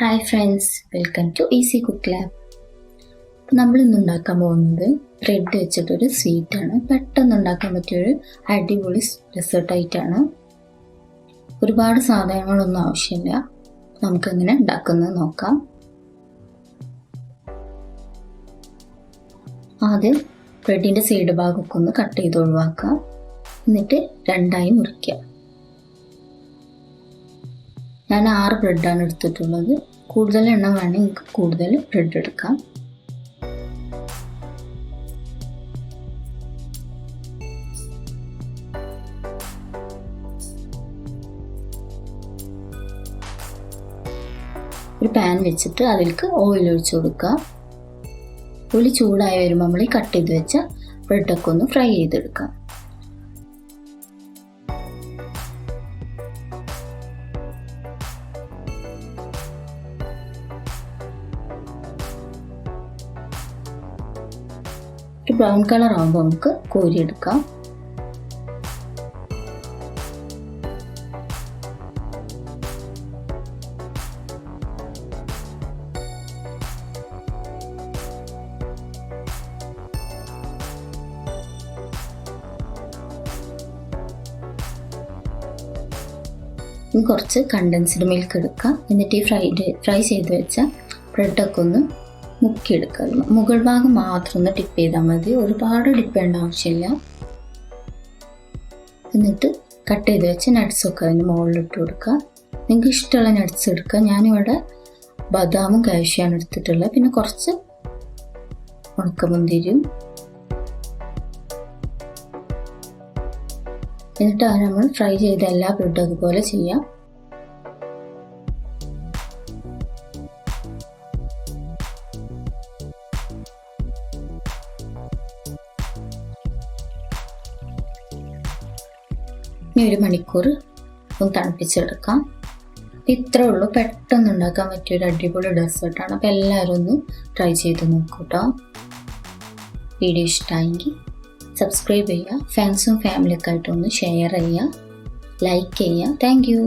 Hi friends, welcome to easy cook lab. നമ്മൾ ഇന്ന് ഉണ്ടാക്കാൻ പോകുന്നത് ബ്രെഡ് വെച്ചിട്ടൊരു സ്വീറ്റാണ്. പെട്ടെന്ന് ഉണ്ടാക്കാൻ പറ്റിയൊരു അടിപൊളി ഡെസേർട്ടായിട്ടാണ്. ഒരുപാട് സാധനങ്ങളൊന്നും ആവശ്യമില്ല. നമുക്കെങ്ങനെ ഉണ്ടാക്കുന്നത് നോക്കാം. ആദ്യം ബ്രെഡിൻ്റെ സൈഡ് ഭാഗമൊക്കെ ഒന്ന് കട്ട് ചെയ്ത് ഒഴിവാക്കാം. എന്നിട്ട് രണ്ടായി മുറിക്കുക. ഞാൻ 6 ബ്രെഡാണ് എടുത്തിട്ടുള്ളത്. കൂടുതൽ എണ്ണം വേണമെങ്കിൽ നിങ്ങൾക്ക് കൂടുതൽ ബ്രെഡ് എടുക്കാം. ഒരു പാൻ വെച്ചിട്ട് അതിലേക്ക് ഓയിൽ ഒഴിച്ചു കൊടുക്കുക. ഓയിൽ ചൂടായി വരുമ്പോൾ നമ്മൾ ഈ കട്ട് ചെയ്ത് വെച്ച ബ്രെഡൊക്കെ ഒന്ന് ഫ്രൈ ചെയ്തെടുക്കാം. ഒരു ബ്രൗൺ കളർ ആകുമ്പോൾ നമുക്ക് കോരിയെടുക്കാം. ഇനി കുറച്ച് കണ്ടൻസ്ഡ് മിൽക്ക് എടുക്കാം. എന്നിട്ട് ഈ ഫ്രൈ ചെയ്ത് വെച്ച ബ്രെഡൊക്കെ ഒന്ന് മുക്കിയെടുക്കുക. മുകൾ ഭാഗം മാത്രം ഒന്ന് ഡിപ്പ് ചെയ്താൽ മതി, ഒരുപാട് ഡിപ്പ് ചെയ്യേണ്ട ആവശ്യമില്ല. എന്നിട്ട് കട്ട് ചെയ്ത് വെച്ച് നട്ട്സൊക്കെ അതിന് മുകളിലിട്ട് കൊടുക്കുക. നിങ്ങൾക്ക് ഇഷ്ടമുള്ള നട്ട്സ് എടുക്കുക. ഞാനിവിടെ ബദാമും കാഷ്യാണ് എടുത്തിട്ടുള്ളത്. പിന്നെ കുറച്ച് ഉണക്കമുന്തിരിയും. എന്നിട്ട് നമ്മൾ ഫ്രൈ ചെയ്ത എല്ലാ ബ്രെഡും അതുപോലെ ചെയ്യാം. ഇനി 1 മണിക്കൂർ ഒന്ന് തണുപ്പിച്ചെടുക്കാം. ഇത്രേ ഉള്ളൂ, പെട്ടെന്ന് ഉണ്ടാക്കാൻ പറ്റിയൊരു അടിപൊളി ഡെസേർട്ടാണ്. അപ്പോൾ എല്ലാവരും ഒന്ന് ട്രൈ ചെയ്ത് നോക്കൂ കേട്ടോ. വീഡിയോ ഇഷ്ടമായെങ്കിൽ സബ്സ്ക്രൈബ് ചെയ്യുക. ഫ്രണ്ട്സും ഫാമിലിയൊക്കെ ആയിട്ടൊന്ന് ഷെയർ ചെയ്യുക, ലൈക്ക് ചെയ്യുക. Thank you.